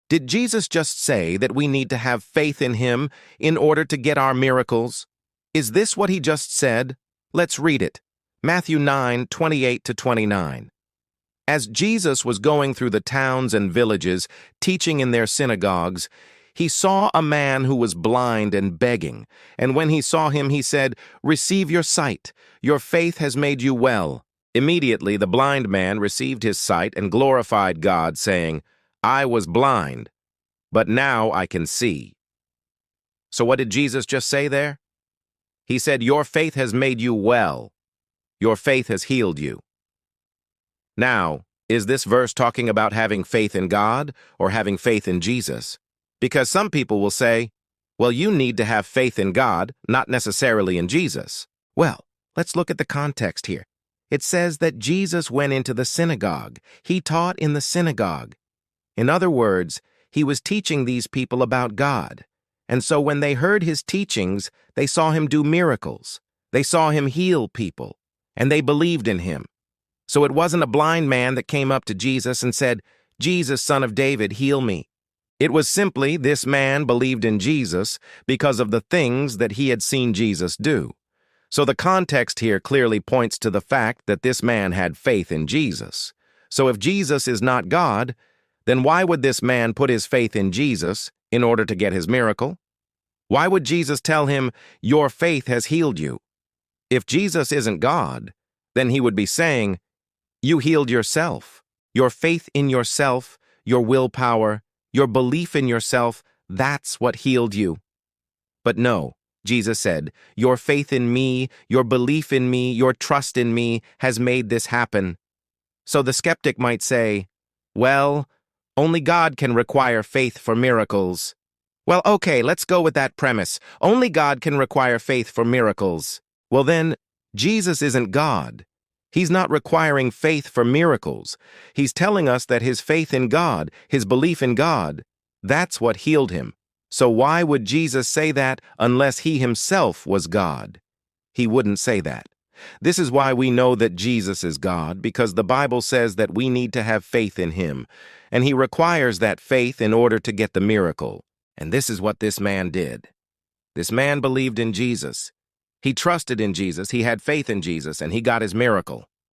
Did Jesus just say that we need to have faith in him in order to get our miracles? Is this what he just said? Let's read it. Matthew 9:28-29. As Jesus was going through the towns and villages, teaching in their synagogues, he saw a man who was blind and begging, and when he saw him, he said, "Receive your sight. Your faith has made you well." Immediately the blind man received his sight and glorified God, saying, "I was blind, but now I can see." So what did Jesus just say there? He said, "Your faith has made you well. Your faith has healed you." Now, is this verse talking about having faith in God or having faith in Jesus? Because some people will say, well, you need to have faith in God, not necessarily in Jesus. Well, let's look at the context here. It says that Jesus went into the synagogue. He taught in the synagogue. In other words, he was teaching these people about God. And so when they heard his teachings, they saw him do miracles. They saw him heal people, and they believed in him. So it wasn't a blind man that came up to Jesus and said, "Jesus, Son of David, heal me." It was simply this man believed in Jesus because of the things that he had seen Jesus do. So the context here clearly points to the fact that this man had faith in Jesus. So if Jesus is not God, then why would this man put his faith in Jesus in order to get his miracle? Why would Jesus tell him, "Your faith has healed you"? If Jesus isn't God, then he would be saying, "You healed yourself. Your faith in yourself, your willpower, your belief in yourself, that's what healed you." But no, Jesus said, "Your faith in me, your belief in me, your trust in me has made this happen." So the skeptic might say, well, only God can require faith for miracles. Well, okay, let's go with that premise. Only God can require faith for miracles. Well then, Jesus isn't God. He's not requiring faith for miracles. He's telling us that his faith in God, his belief in God, that's what healed him. So why would Jesus say that unless he himself was God? He wouldn't say that. This is why we know that Jesus is God, because the Bible says that we need to have faith in him, and he requires that faith in order to get the miracle. And this is what this man did. This man believed in Jesus. He trusted in Jesus, he had faith in Jesus, and he got his miracle.